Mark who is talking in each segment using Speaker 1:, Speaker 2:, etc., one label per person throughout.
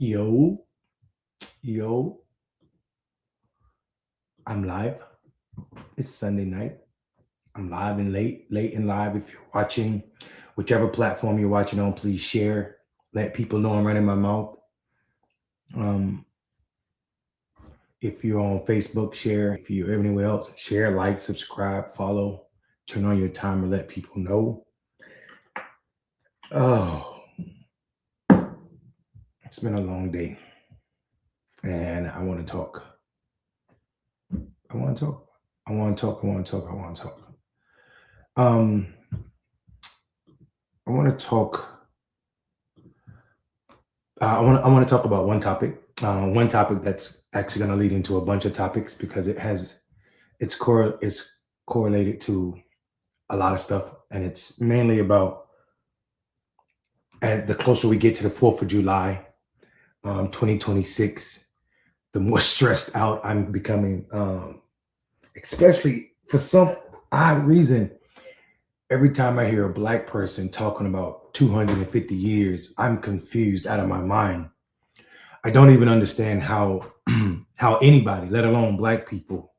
Speaker 1: Yo, yo, I'm live. It's Sunday night. I'm live and late and live. If you're watching, whichever platform you're watching on, please share. Let people know I'm running my mouth. Um, if you're on Facebook, share. If you're anywhere else, share, like, subscribe, follow, turn on your timer, let people know. Oh, it's been a long day, and I want to talk. I want to talk. I want to talk. I want to talk. I want to talk. Um, I want to talk. I want to talk about one topic. One topic that's actually going to lead into a bunch of topics because it's correlated to a lot of stuff, and it's mainly about the closer we get to the 4th of July, 2026, the more stressed out I'm becoming. Especially for some odd reason, every time I hear a black person talking about 250 years, I'm confused out of my mind. I don't even understand how how anybody, let alone black people,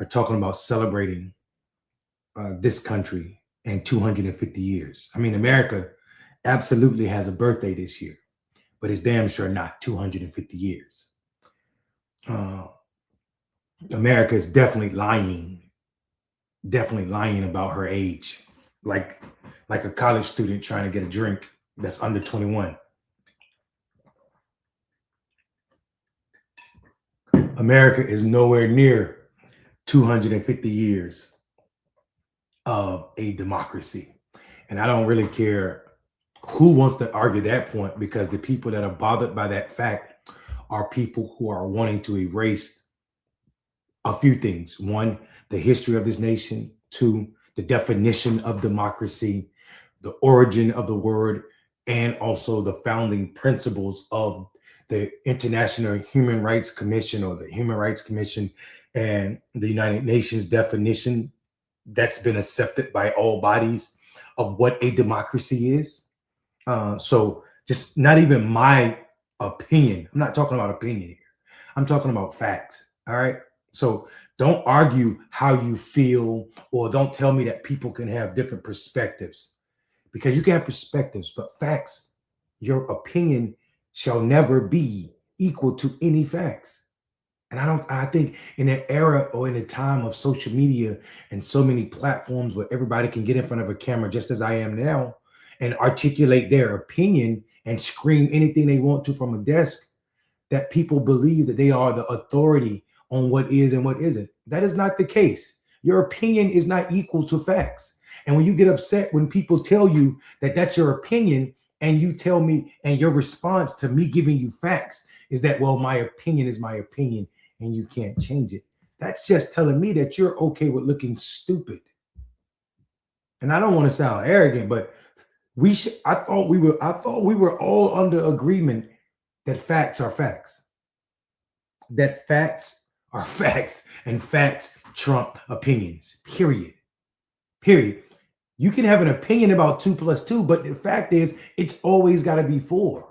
Speaker 1: are talking about celebrating this country in 250 years. I mean, America absolutely has a birthday this year, but it's damn sure not 250 years. Uh, America is definitely lying about her age, like like a college student trying to get a drink that's under 21. America is nowhere near 250 years of a democracy. And I don't really care who wants to argue that point because the people that are bothered by that fact are people who are wanting to erase a few things. One, the history of this nation. Two, the definition of democracy, the origin of the word, and also the founding principles of the International Human Rights Commission or the Human Rights Commission and the United Nations definition that's been accepted by all bodies of what a democracy is. So just not even my opinion. I'm not talking about opinion here. I'm talking about facts. All right. So don't argue how you feel or don't tell me that people can have different perspectives because you can have perspectives, but facts, your opinion shall never be equal to any facts. And I think in an era or in a time of social media and so many platforms where everybody can get in front of a camera just as I am now and articulate their opinion and scream anything they want to from a desk, that people believe that they are the authority on what is and what isn't. That is not the case. Your opinion is not equal to facts. And when you get upset when people tell you that that's your opinion and you tell me and your response to me giving you facts is that, well, my opinion is my opinion and you can't change it. That's just telling me that you're okay with looking stupid. And I don't want to sound arrogant, but I thought we were all under agreement that facts are facts. That facts are facts and facts trump opinions. Period. Period. You can have an opinion about 2 plus 2, but the fact is it's always got to be 4.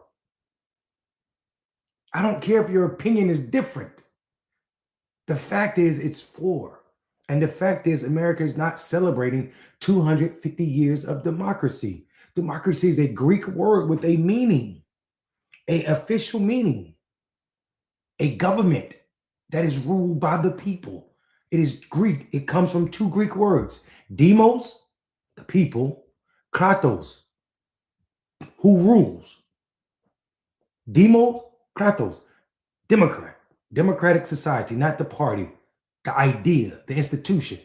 Speaker 1: I don't care if your opinion is different. The fact is, it's 4. And the fact is, America is not celebrating 250 years of democracy. Democracy is a Greek word with a meaning, a official meaning, a government that is ruled by the people. It is Greek. It comes from 2 Greek words: demos, the people; kratos, who rules. Demos, kratos, Democrat, democratic society, not the party, the idea, the institution.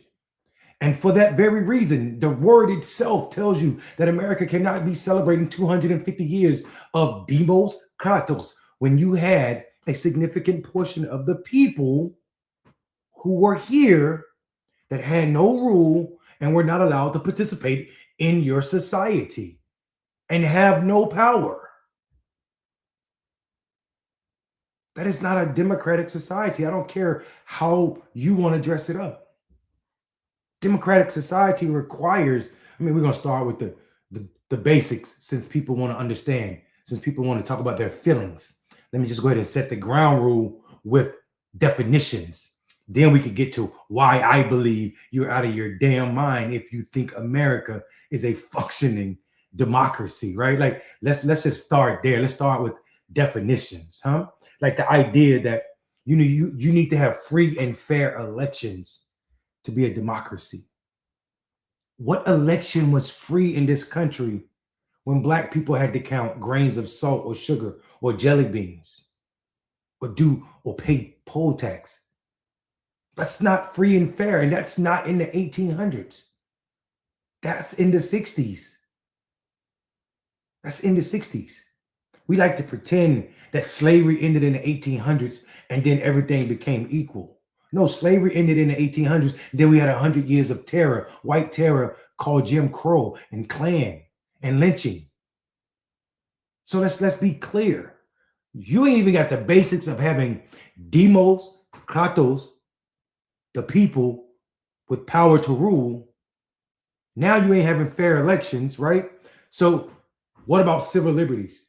Speaker 1: And for that very reason, the word itself tells you that America cannot be celebrating 250 years of demos kratos when you had a significant portion of the people who were here that had no rule and were not allowed to participate in your society and have no power. That is not a democratic society. I don't care how you want to dress it up. Democratic society requires, I mean, we're going to start with the basics since people want to understand, since people want to talk about their feelings. let me just go ahead and set the ground rule with definitions. Then we could get to why I believe you're out of your damn mind if you think America is a functioning democracy, right? Like let's just start there. Let's start with definitions, huh? Like the idea that you need to have free and fair elections to be a democracy. What election was free in this country when black people had to count grains of salt or sugar or jelly beans or pay poll tax? That's not free and fair, and that's not in the 1800s. That's in the 60s. That's in the 60s. We like to pretend that slavery ended in the 1800s and then everything became equal. No, slavery ended in the 1800s. Then we had 100 years of terror, white terror called Jim Crow and Klan and lynching. So let's be clear. You ain't even got the basics of having demos, kratos, the people with power to rule. Now you ain't having fair elections, right? So what about civil liberties?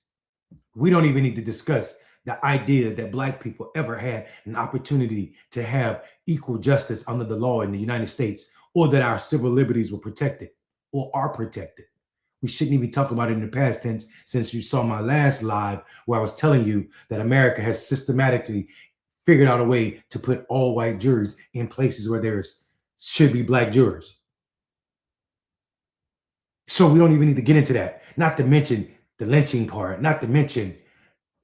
Speaker 1: We don't even need to discuss the idea that black people ever had an opportunity to have equal justice under the law in the United States, or that our civil liberties were protected or are protected. We shouldn't even talk about it in the past tense, since you saw my last live where I was telling you that America has systematically figured out a way to put all white jurors in places where there should be black jurors. So we don't even need to get into that. Not to mention the lynching part, not to mention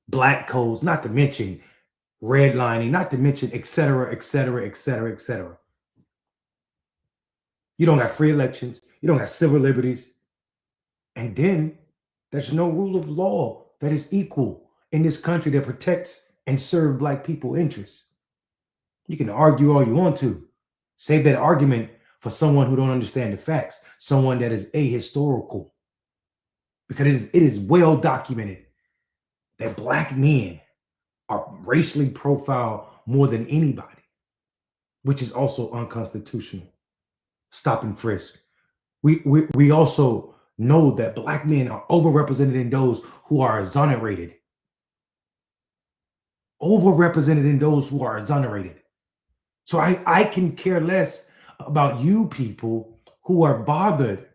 Speaker 1: black codes, not to mention redlining, not to mention et cetera, et cetera, et cetera, et cetera. You don't got free elections. You don't got civil liberties. And then there's no rule of law that is equal in this country that protects and serves black people interests. You can argue all you want to. Save that argument for someone who don't understand the facts, someone that is ahistorical. Because it is well documented that black men are racially profiled more than anybody, which is also unconstitutional. Stop and frisk. We also know that black men are overrepresented in those who are exonerated. Overrepresented in those who are exonerated. So I can care less about you people who are bothered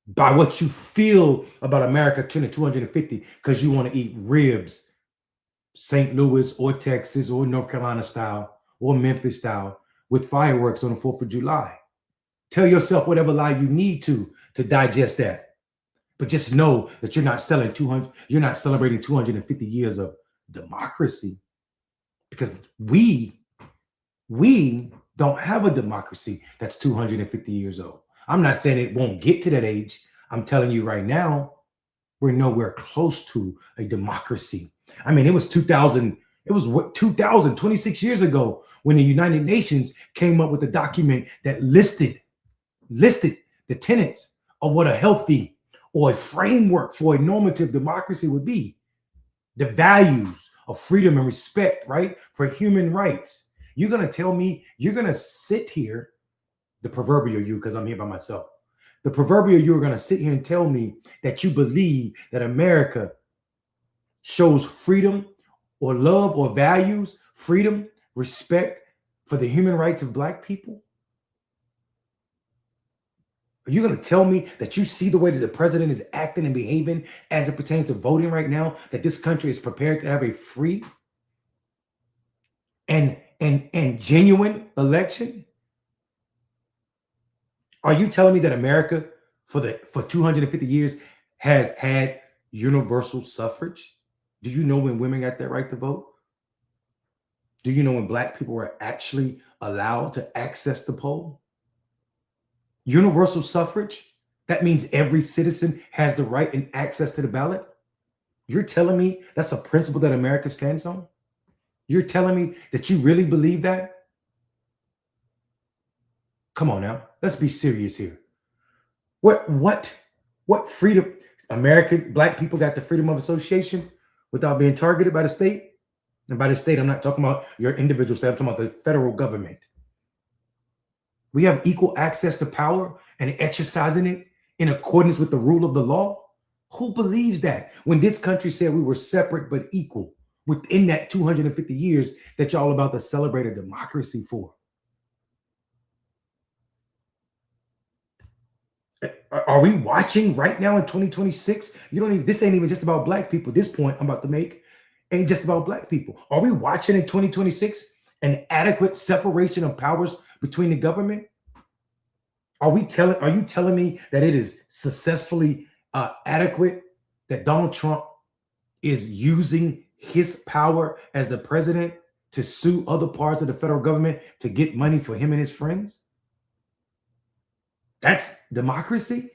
Speaker 1: by what you feel about America turning 250 because you want to eat ribs, St. Louis or Texas or North Carolina style or Memphis style with fireworks on the 4th of July. Tell yourself whatever lie you need to digest that. But just know that you're not celebrating 250 years of democracy, because we don't have a democracy that's 250 years old. I'm not saying it won't get to that age. I'm telling you right now, we're nowhere close to a democracy. I mean, it was 2000, 26 years ago when the United Nations came up with a document that listed the tenets of what a healthy or a framework for a normative democracy would be. The values of freedom and respect, right? For human rights. You're going to tell me you're going to sit here, the proverbial you, because I'm here by myself. The proverbial you are going to sit here and tell me that you believe that America shows freedom or love or values freedom, respect for the human rights of black people? Are you going to tell me that you see the way that the president is acting and behaving as it pertains to voting right now, that this country is prepared to have a free and genuine election? Are you telling me that America for 250 years has had universal suffrage? Do you know when women got that right to vote? Do you know when black people were actually allowed to access the poll? Universal suffrage, that means every citizen has the right and access to the ballot. You're telling me that's a principle that America stands on? You're telling me that you really believe that? Come on now, let's be serious here. What freedom? American black people got the freedom of association without being targeted by the state? And by the state, I'm not talking about your individual state, I'm talking about the federal government. We have equal access to power and exercising it in accordance with the rule of the law. Who believes that when this country said we were separate but equal within that 250 years that y'all about to celebrate a democracy for? Are we watching right now in 2026? You don't even, this ain't even just about black people. This point I'm about to make ain't just about black people. Are we watching in 2026 an adequate separation of powers between the government? Are you telling me that it is successfully adequate that Donald Trump is using his power as the president to sue other parts of the federal government to get money for him and his friends? That's democracy?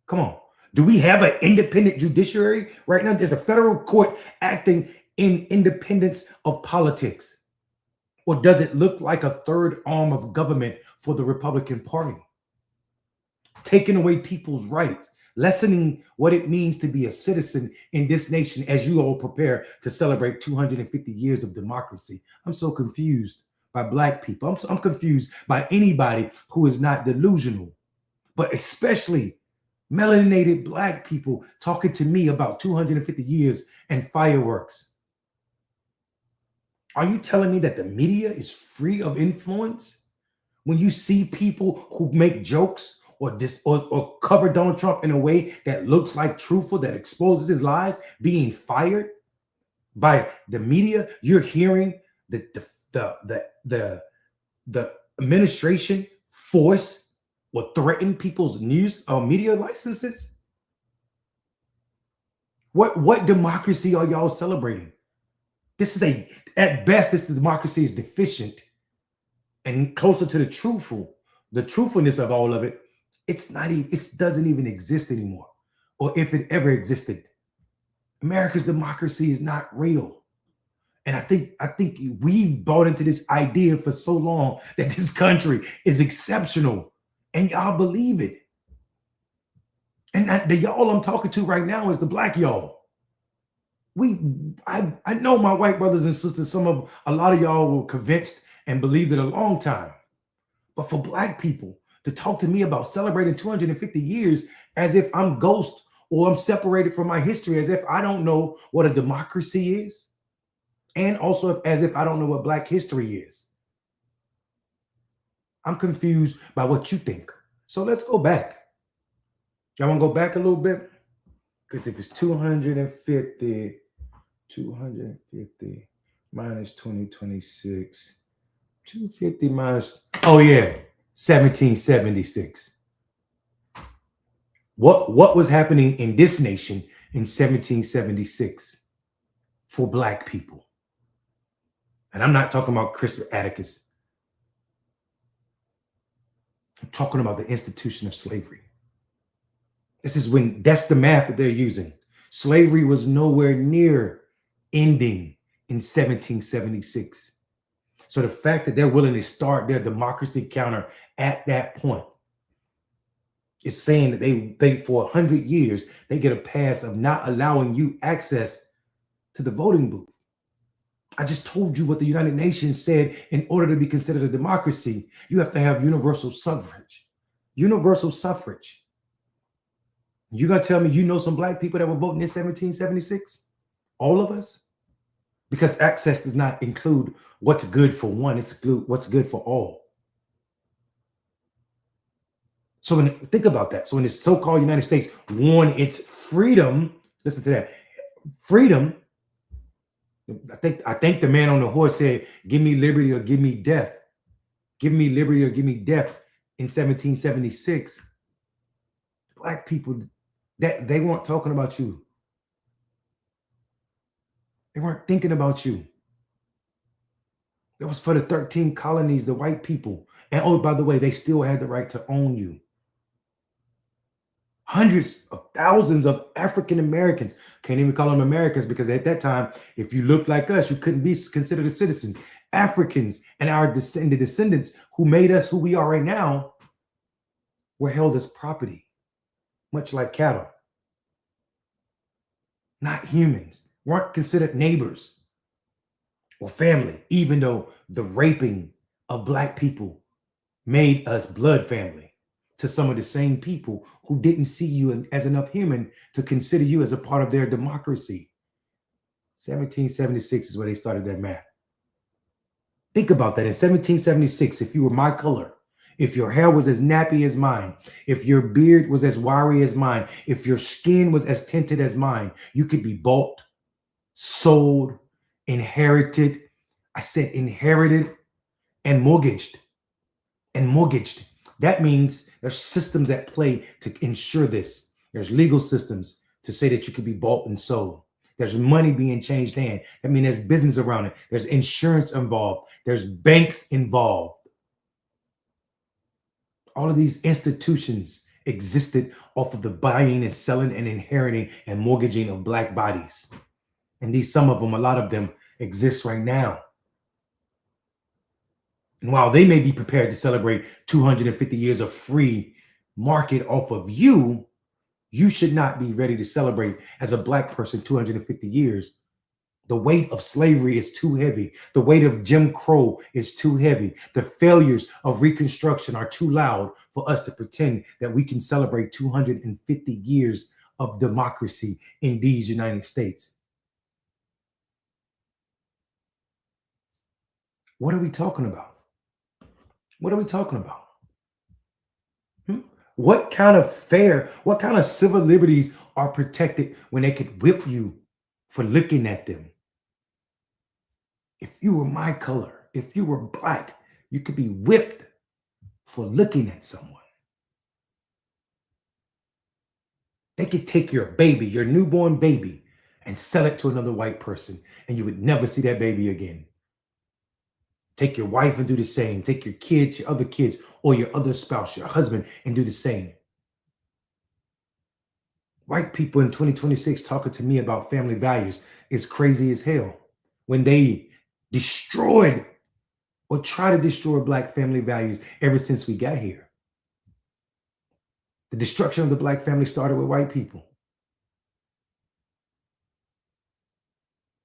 Speaker 1: Come on. Do we have an independent judiciary right now? Is the federal court acting in independence of politics? Or does it look like a third arm of government for the Republican Party? Taking away people's rights, lessening what it means to be a citizen in this nation as you all prepare to celebrate 250 years of democracy. I'm so confused by black people. I'm confused by anybody who is not delusional, but especially melanated black people talking to me about 250 years and fireworks. Are you telling me that the media is free of influence? When you see people who make jokes or cover Donald Trump in a way that looks like truthful, that exposes his lies, being fired by the media, you're hearing the administration force or threaten people's news or media licenses. What democracy are y'all celebrating? This is at best, this democracy is deficient and closer to the truthfulness of all of it. It doesn't even exist anymore. Or if it ever existed, America's democracy is not real. And I think we've bought into this idea for so long that this country is exceptional, and y'all believe it. And the y'all I'm talking to right now is the black y'all. I know my white brothers and sisters, a lot of y'all were convinced and believed it a long time. But for black people to talk to me about celebrating 250 years as if I'm ghost or I'm separated from my history, as if I don't know what a democracy is, and also as if I don't know what black history is. I'm confused by what you think. So let's go back. Y'all want to go back a little bit? Because if it's 250 minus 2026, 250 minus, 1776. What was happening in this nation in 1776 for black people? And I'm not talking about Crispus Attucks. I'm talking about the institution of slavery. That's the math that they're using. Slavery was nowhere near ending in 1776. So the fact that they're willing to start their democracy counter at that point is saying that they for 100 years, they get a pass of not allowing you access to the voting booth. I just told you what the United Nations said. In order to be considered a democracy, you have to have universal suffrage. Universal suffrage. You gonna tell me you know some black people that were voting in 1776? All of us? Because access does not include what's good for one, it's what's good for all. So think about that. So when the so-called United States won its freedom, listen to that, freedom, I think the man on the horse said, give me liberty or give me death. Give me liberty or give me death in 1776. Black people, that they weren't talking about you. They weren't thinking about you. It was for the 13 colonies, the white people. And oh, by the way, they still had the right to own you. Hundreds of thousands of African Americans, can't even call them Americans because at that time, if you looked like us, you couldn't be considered a citizen. Africans and the descendants who made us who we are right now were held as property, much like cattle. Not humans, weren't considered neighbors or family, even though the raping of black people made us blood family. to some of the same people who didn't see you as enough human to consider you as a part of their democracy. 1776 is where they started that math. Think about that. In 1776, if you were my color, if your hair was as nappy as mine, if your beard was as wiry as mine, if your skin was as tinted as mine, you could be bought, sold, inherited. I said inherited and mortgaged. And mortgaged. That means there's systems at play to ensure this. There's legal systems to say that you could be bought and sold. There's money being changed hands. I mean, there's business around it. There's insurance involved. There's banks involved. All of these institutions existed off of the buying and selling and inheriting and mortgaging of Black bodies. And these, some of them, a lot of them exist right now. And while they may be prepared to celebrate 250 years of free market off of you, you should not be ready to celebrate as a Black person 250 years. The weight of slavery is too heavy. The weight of Jim Crow is too heavy. The failures of Reconstruction are too loud for us to pretend that we can celebrate 250 years of democracy in these United States. What are we talking about? What are we talking about? What kind of civil liberties are protected when they could whip you for looking at them? If you were my color, if you were Black, you could be whipped for looking at someone. They could take your baby, your newborn baby, and sell it to another white person, and you would never see that baby again. Take your wife and do the same. Take your kids, your other kids, or your other spouse, your husband, and do the same. White people in 2026 talking to me about family values is crazy as hell. When they destroyed or try to destroy Black family values ever since we got here. The destruction of the Black family started with white people.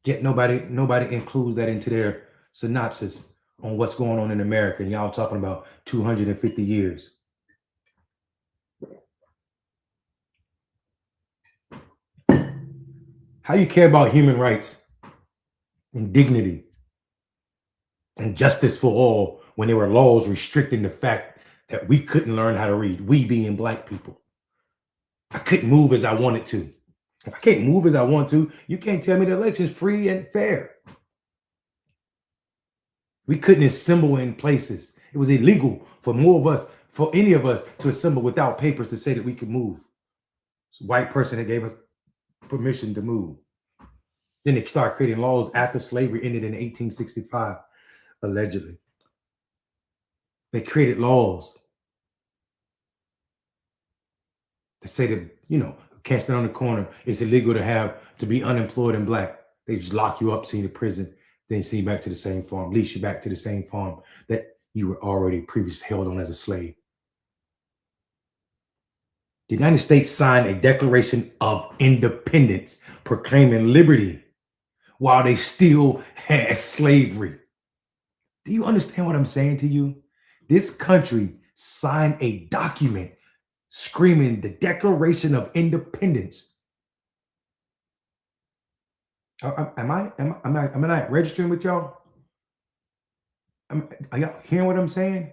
Speaker 1: Yet nobody includes that into their synopsis on what's going on in America. And y'all talking about 250 years. How you care about human rights and dignity and justice for all when there were laws restricting the fact that we couldn't learn how to read, we being Black people. I couldn't move as I wanted to. If I can't move as I want to, you can't tell me the election's free and fair. We couldn't assemble in places. It was illegal for any of us to assemble without papers to say that we could move. It's a white person that gave us permission to move. Then they started creating laws after slavery ended in 1865, allegedly. They created laws to say that, can't stand on the corner. It's illegal to be unemployed and Black. They just lock you up, send you to prison, then send you back to the same farm, lease you back to the same farm that you were already previously held on as a slave. The United States signed a Declaration of Independence proclaiming liberty while they still had slavery. Do you understand what I'm saying to you? This country signed a document screaming the Declaration of Independence. Am I not registering with y'all? Are y'all hearing what I'm saying?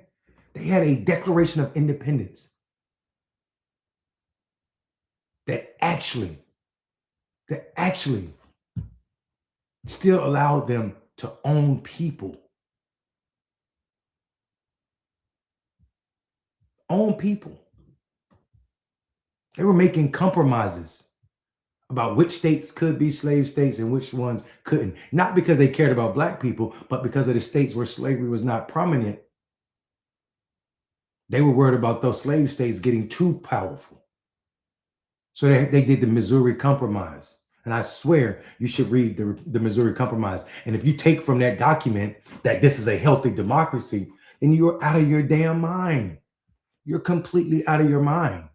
Speaker 1: They had a Declaration of Independence that actually still allowed them to own people. Own people. They were making compromises about which states could be slave states and which ones couldn't. Not because they cared about Black people, but because of the states where slavery was not prominent. They were worried about those slave states getting too powerful. So they did the Missouri Compromise. And I swear you should read the Missouri Compromise. And if you take from that document that this is a healthy democracy, then you're out of your damn mind. You're completely out of your mind.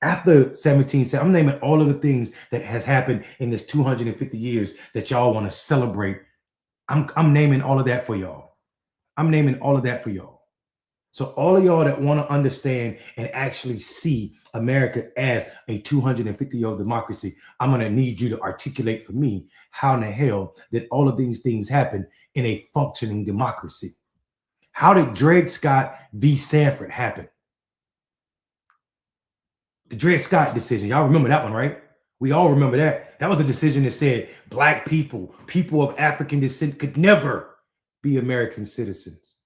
Speaker 1: After 1770, I'm naming all of the things that has happened in this 250 years that y'all want to celebrate. I'm naming all of that for y'all. I'm naming all of that for y'all. So all of y'all that want to understand and actually see America as a 250-year-old democracy, I'm going to need you to articulate for me how in the hell did all of these things happen in a functioning democracy? How did Dred Scott v. Sanford happen? The Dred Scott decision. Y'all remember that one, right? We all remember that. That was the decision that said black people, people of African descent could never be American citizens.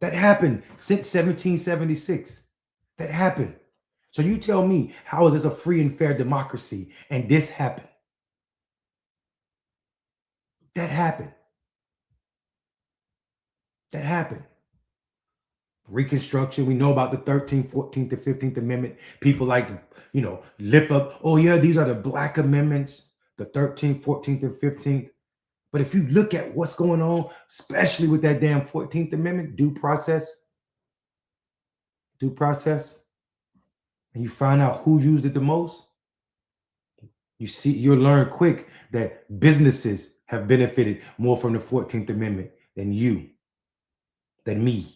Speaker 1: That happened since 1776. That happened. So you tell me, how is this a free and fair democracy? And this happened. That happened. That happened. Reconstruction. We know about the 13th, 14th, and 15th Amendment. People like to, lift up, oh yeah, these are the black amendments, the 13th, 14th, and 15th. But if you look at what's going on, especially with that damn 14th Amendment, due process, and you find out who used it the most, you'll learn quick that businesses have benefited more from the 14th Amendment than me.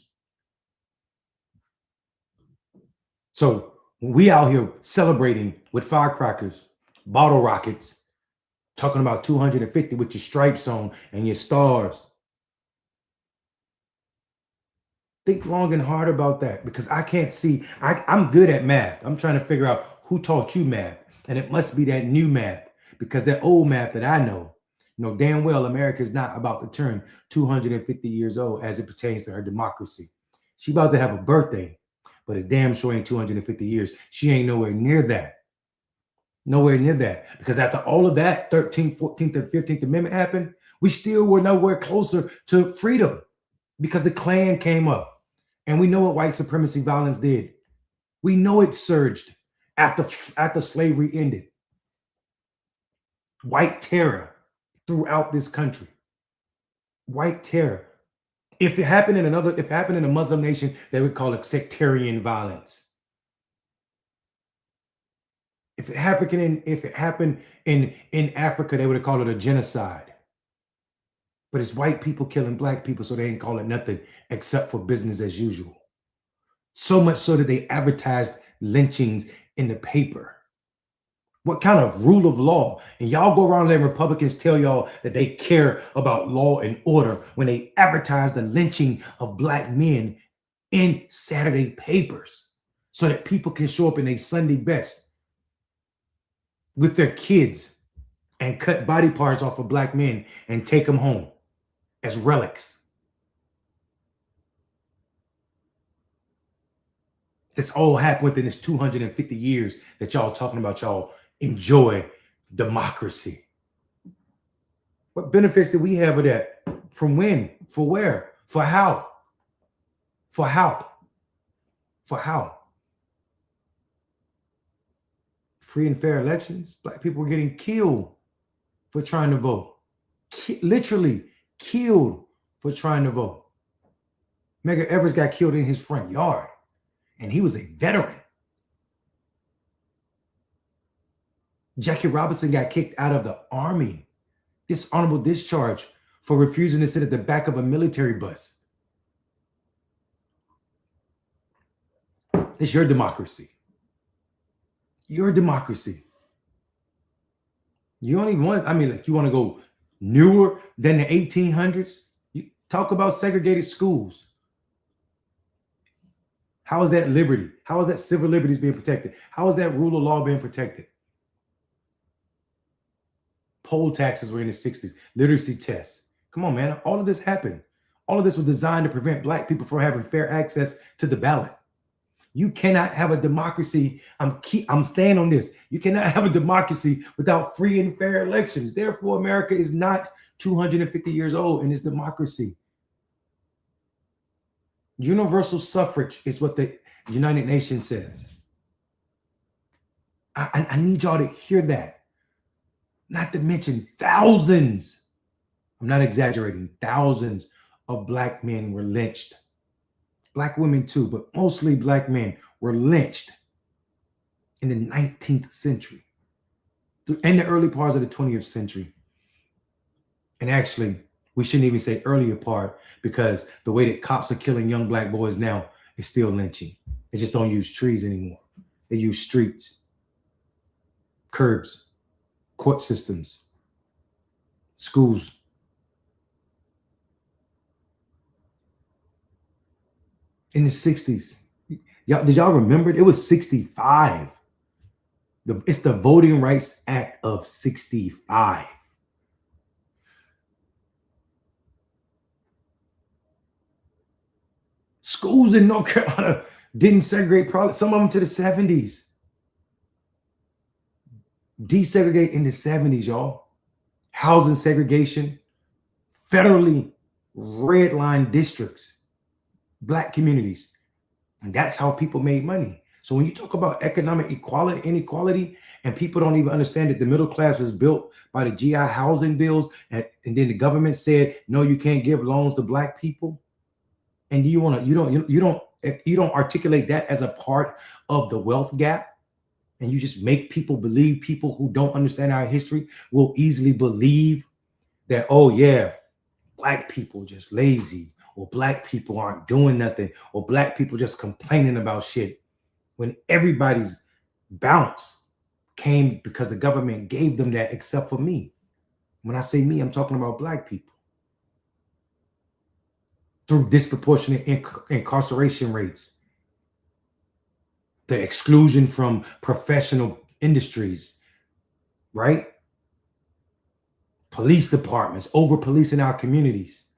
Speaker 1: So when we out here celebrating with firecrackers, bottle rockets, talking about 250 with your stripes on and your stars, think long and hard about that, because I can't see. I'm good at math. I'm trying to figure out who taught you math. And it must be that new math, because that old math that I know damn well America is not about to turn 250 years old as it pertains to her democracy. She about to have a birthday, but it damn sure ain't 250 years. She ain't nowhere near that. Nowhere near that. Because after all of that, 13th, 14th, and 15th Amendment happened, we still were nowhere closer to freedom, because the Klan came up. And we know what white supremacy violence did. We know it surged after slavery ended. White terror throughout this country. White terror. If it happened in a Muslim nation, they would call it sectarian violence. If it happened in Africa, they would have called it a genocide. But it's white people killing black people, so they ain't call it nothing except for business as usual. So much so that they advertised lynchings in the paper. What kind of rule of law? And y'all go around letting Republicans tell y'all that they care about law and order when they advertise the lynching of black men in Saturday papers so that people can show up in a Sunday best with their kids and cut body parts off of black men and take them home as relics. This all happened within this 250 years that y'all talking about. Y'all enjoy democracy. What benefits did we have of that? From when? For where? For how? For how? For how? Free and fair elections. Black people were getting killed for trying to vote. Literally killed for trying to vote. Medgar Evers got killed in his front yard, and he was a veteran. Jackie Robinson got kicked out of the Army, dishonorable discharge, for refusing to sit at the back of a military bus. It's your democracy. Your democracy. You don't even want, you want to go newer than the 1800s? You talk about segregated schools. How is that liberty? How is that civil liberties being protected? How is that rule of law being protected? Poll taxes were in the 60s, literacy tests. Come on, man. All of this happened. All of this was designed to prevent black people from having fair access to the ballot. You cannot have a democracy. I'm staying on this. You cannot have a democracy without free and fair elections. Therefore, America is not 250 years old in its democracy. Universal suffrage is what the United Nations says. I need y'all to hear that. Not to mention thousands, I'm not exaggerating, thousands of black men were lynched. Black women too, but mostly black men were lynched in the 19th century and the early parts of the 20th century. And actually, We shouldn't even say earlier part, because the way that cops are killing young black boys now is still lynching. They just don't use trees anymore. They use streets, curbs, court systems, schools. In the 60s. Y'all, did y'all remember? It was 65. It's the Voting Rights Act of 65. Schools in North Carolina didn't segregate, probably some of them to the 70s. Desegregate in the 70s, y'all. Housing segregation, federally redlined districts, black communities. And that's how people made money. So when you talk about economic inequality, and people don't even understand that the middle class was built by the GI housing bills, and then the government said, no, you can't give loans to black people. And you don't articulate that as a part of the wealth gap, and you just make people believe, people who don't understand our history will easily believe that, oh yeah, black people just lazy, or black people aren't doing nothing, or black people just complaining about shit, when everybody's bounce came because the government gave them that, except for me. When I say me, I'm talking about black people. Through disproportionate incarceration rates, the exclusion from professional industries, right? Police departments over policing our communities,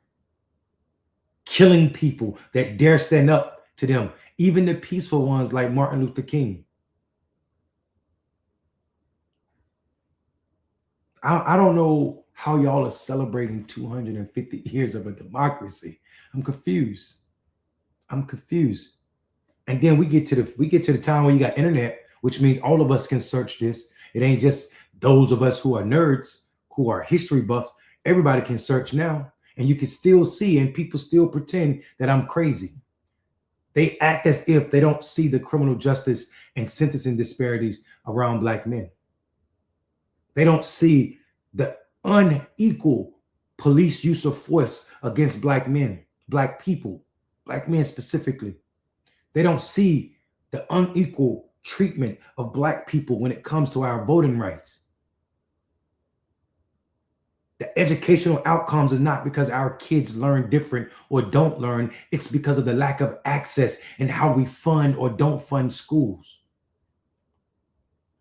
Speaker 1: killing people that dare stand up to them, even the peaceful ones like Martin Luther King. I don't know how y'all are celebrating 250 years of a democracy. I'm confused. And then we get to the time where you got internet, which means all of us can search this. It ain't just those of us who are nerds, who are history buffs. Everybody can search now, and you can still see, and people still pretend that I'm crazy. They act as if they don't see the criminal justice and sentencing disparities around black men. They don't see the unequal police use of force against black men, black people, black men specifically. They don't see the unequal treatment of black people when it comes to our voting rights. The educational outcomes is not because our kids learn different or don't learn. It's because of the lack of access and how we fund or don't fund schools.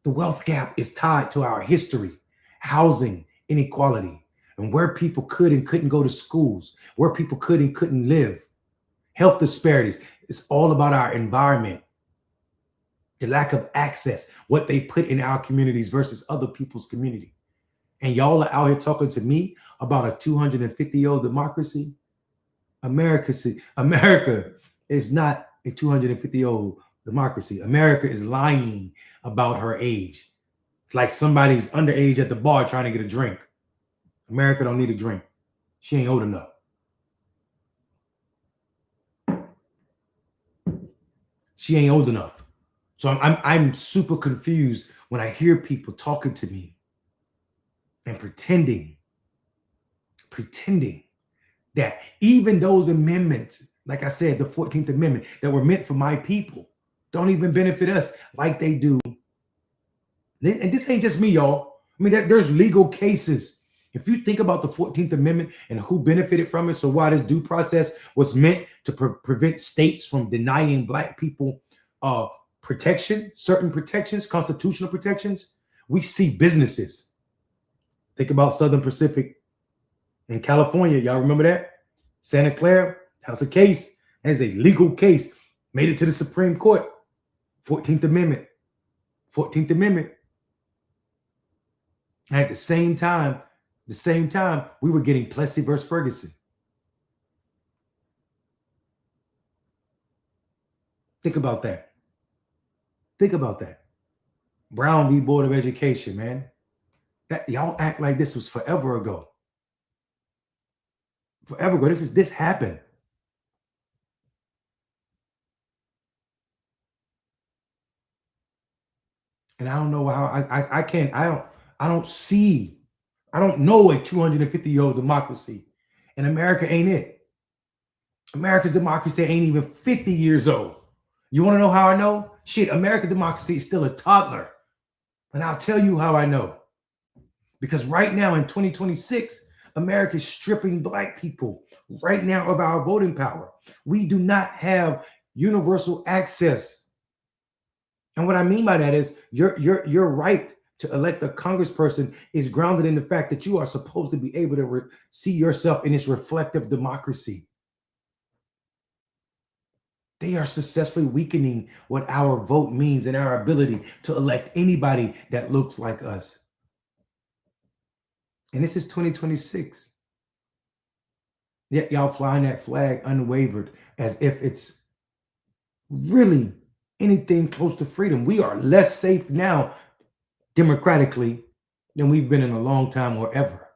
Speaker 1: The wealth gap is tied to our history, housing inequality, and where people could and couldn't go to schools, where people could and couldn't live, health disparities. It's all about our environment, the lack of access, what they put in our communities versus other people's community. And y'all are out here talking to me about a 250-year-old democracy. America is not a 250-year-old democracy. America is lying about her age. It's like somebody's underage at the bar trying to get a drink. America don't need a drink. She ain't old enough. She ain't old enough. So I'm super confused when I hear people talking to me and pretending that even those amendments, like I said, the 14th Amendment, that were meant for my people, don't even benefit us like they do. And this ain't just me, y'all. I mean, there's legal cases. If you think about the 14th Amendment and who benefited from it, so why this due process was meant to prevent states from denying black people protection, certain protections, constitutional protections, we see businesses. Think about Southern Pacific in California. Y'all remember that? Santa Clara, that's a case. That is a legal case. Made it to the Supreme Court. 14th Amendment. 14th Amendment. And at the same time, we were getting Plessy versus Ferguson. Think about that. Brown v. Board of Education, man. That y'all act like this was forever ago. This happened. And I don't know how I don't know a 250-year-old democracy And America ain't it. America's democracy ain't even 50 years old. You want to know how I know? Shit, American democracy is still a toddler. And I'll tell you how I know. Because right now in 2026, America is stripping Black people right now of our voting power. We do not have universal access. And what I mean by that is your right to elect a congressperson is grounded in the fact that you are supposed to be able to see yourself in this reflective democracy. They are successfully weakening what our vote means and our ability to elect anybody that looks like us. And this is 2026. Yet y'all flying that flag unwavered as if it's really anything close to freedom. We are less safe now democratically than we've been in a long time or ever.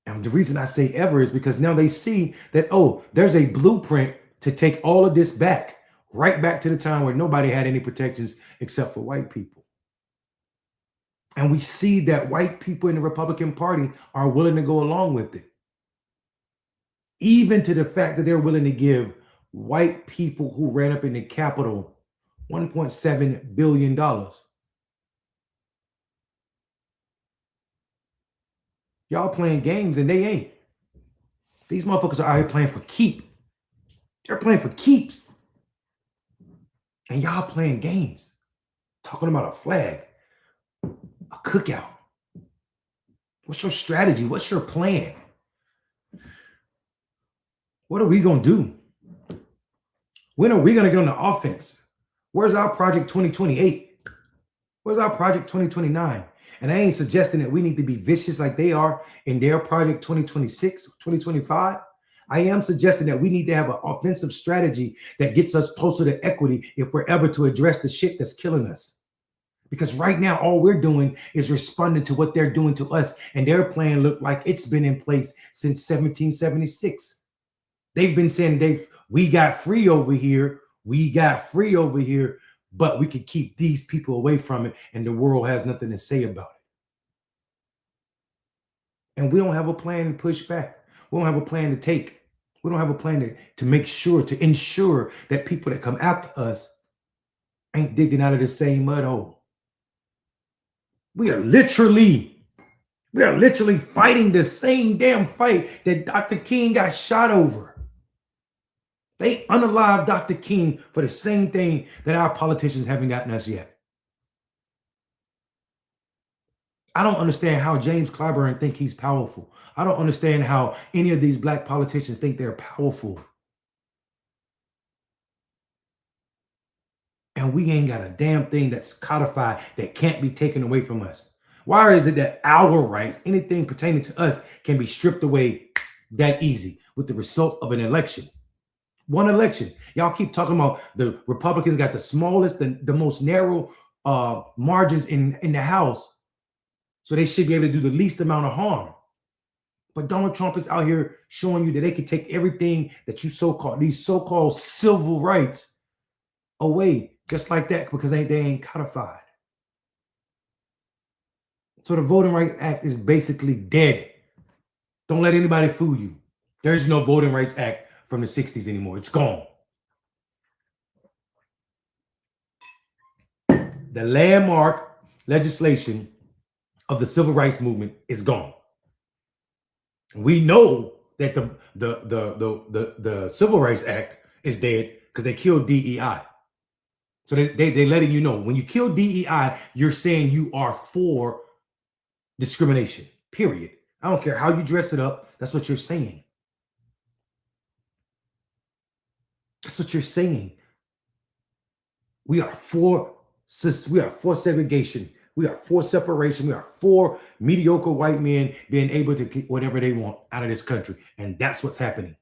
Speaker 1: And the reason I say ever is because now they see that, oh, there's a blueprint to take all of this back, right back to the time where nobody had any protections except for white people. And we see that white people in the Republican Party are willing to go along with it. Even to the fact that they're willing to give white people who ran up in the Capitol $1.7 billion. Y'all playing games and they ain't. These motherfuckers are out here playing for keep. They're playing for keeps. And y'all playing games. Talking about a flag, a cookout. What's your strategy? What's your plan? What are we going to do? When are we going to get on the offense? Where's our Project 2028? Where's our Project 2029? And I ain't suggesting that we need to be vicious like they are in their Project 2026, 2025. I am suggesting that we need to have an offensive strategy that gets us closer to equity if we're ever to address the shit that's killing us. Because right now, all we're doing is responding to what they're doing to us. And their plan looked like it's been in place since 1776. They've been saying we got free over here. We got free over here, but we could keep these people away from it. And the world has nothing to say about it. And we don't have a plan to push back. We don't have a plan to take. We don't have a plan to make sure, to ensure that people that come after us ain't digging out of the same mud hole. We are literally fighting the same damn fight that Dr. King got shot over. They unalived Dr. King for the same thing that our politicians haven't gotten us yet. I don't understand how James Clyburn think he's powerful. I don't understand how any of these Black politicians think they're powerful. And we ain't got a damn thing that's codified that can't be taken away from us. Why is it that our rights, anything pertaining to us, can be stripped away that easy with the result of an election? One election. Y'all keep talking about the Republicans got the smallest, the most narrow margins in the House. So they should be able to do the least amount of harm. But Donald Trump is out here showing you that they can take everything that you these so-called civil rights away just like that because they ain't codified. So the Voting Rights Act is basically dead. Don't let anybody fool you. There is no Voting Rights Act from the 60s anymore. It's gone. The landmark legislation of the civil rights movement is gone. We know that the Civil Rights Act is dead because they killed DEI. So they letting you know when you kill DEI, you're saying you are for discrimination, period. I don't care how you dress it up. That's what you're saying. That's what you're saying. We are for segregation. We are for separation. We are for mediocre white men being able to get whatever they want out of this country. And that's what's happening.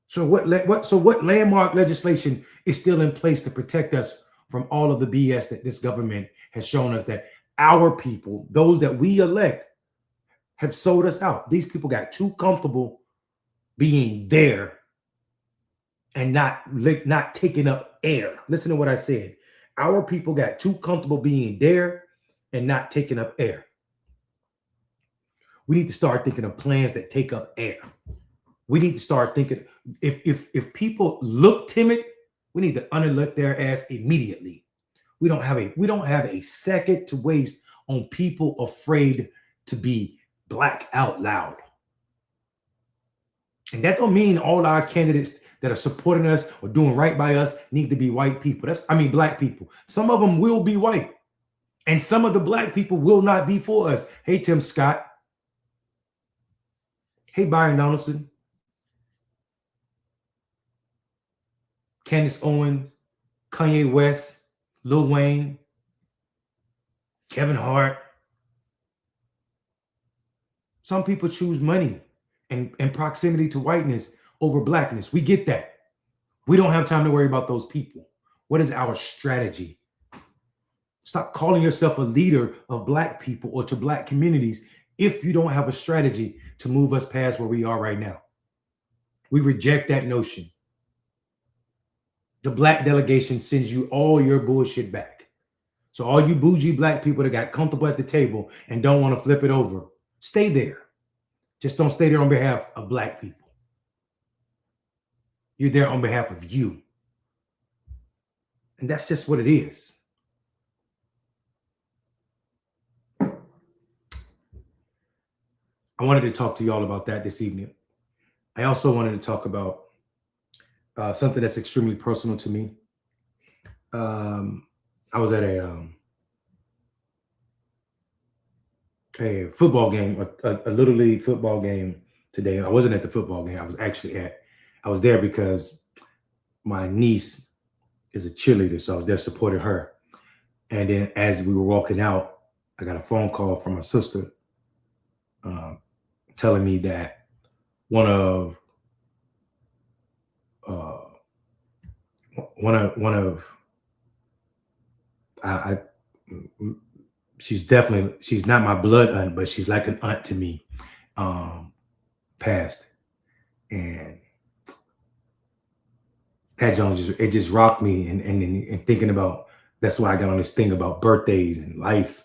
Speaker 1: So what landmark legislation is still in place to protect us from all of the BS that this government has shown us that our people, those that we elect, have sold us out? These people got too comfortable being there and not taking up air. Listen to what I said. Our people got too comfortable being there and not taking up air. We need to start thinking of plans that take up air. We need to start thinking if people look timid, we need to unalert their ass immediately. We don't have a second to waste on people afraid to be black out loud. And that don't mean all our candidates that are supporting us or doing right by us need to be white people. Black people. Some of them will be white. And some of the black people will not be for us. Hey, Tim Scott. Hey, Byron Donaldson. Candace Owens, Kanye West, Lil Wayne, Kevin Hart. Some people choose money and proximity to whiteness over blackness. We get that. We don't have time to worry about those people. What is our strategy? Stop calling yourself a leader of black people or to black communities if you don't have a strategy to move us past where we are right now. We reject that notion. The black delegation sends you all your bullshit back. So all you bougie black people that got comfortable at the table and don't want to flip it over, stay there. Just don't stay there on behalf of black people. You're there on behalf of you. And that's just what it is. I wanted to talk to y'all about that this evening. I also wanted to talk about something that's extremely personal to me. I was at a football game, a Little League football game today. I wasn't at the football game. I was there because my niece is a cheerleader, so I was there supporting her. And then as we were walking out, I got a phone call from my sister telling me that she's not my blood aunt, but she's like an aunt to me, passed. And that Jones just rocked me and thinking about, that's why I got on this thing about birthdays and life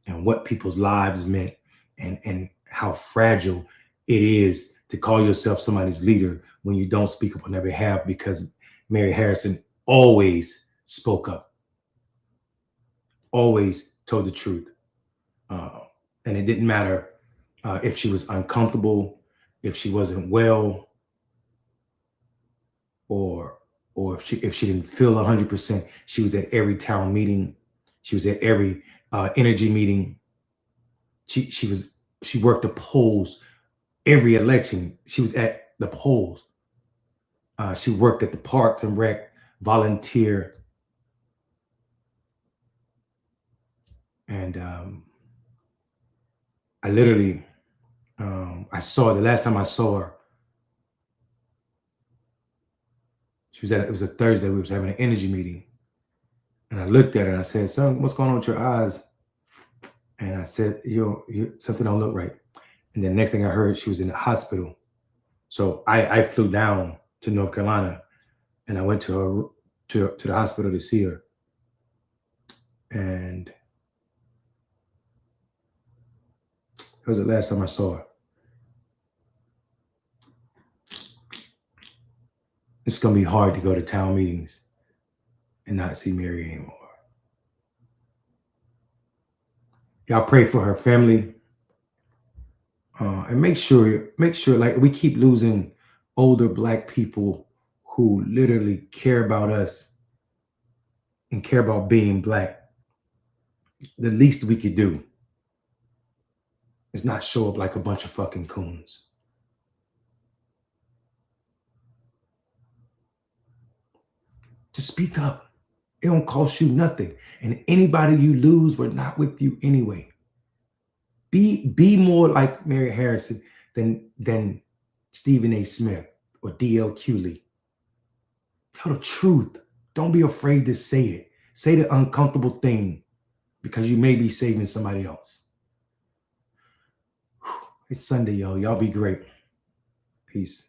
Speaker 1: and what people's lives meant and how fragile it is to call yourself somebody's leader when you don't speak up on their behalf, because Mary Harrison always spoke up, always told the truth. And it didn't matter if she was uncomfortable, if she wasn't well, or if she didn't feel 100%. She was at every town meeting. She was at every energy meeting. She worked the polls every election. She was at the polls. She worked at the Parks and Rec, volunteer. And I literally, I saw her, the last time I saw her, it was a Thursday, we was having an energy meeting. And I looked at her and I said, "Son, what's going on with your eyes?" And I said, you something don't look right. And then next thing I heard, she was in the hospital. So I flew down to North Carolina and I went to the hospital to see her. And it was the last time I saw her. It's going to be hard to go to town meetings and not see Mary anymore. Y'all pray for her family. And make sure, like, we keep losing older black people who literally care about us and care about being black. The least we could do is not show up like a bunch of fucking coons. Just speak up. It don't cost you nothing. And anybody you lose, we're not with you anyway. Be more like Mary Harrison than Stephen A. Smith or D.L. Hughley. Tell the truth. Don't be afraid to say it. Say the uncomfortable thing because you may be saving somebody else. It's Sunday, y'all. Y'all be great. Peace.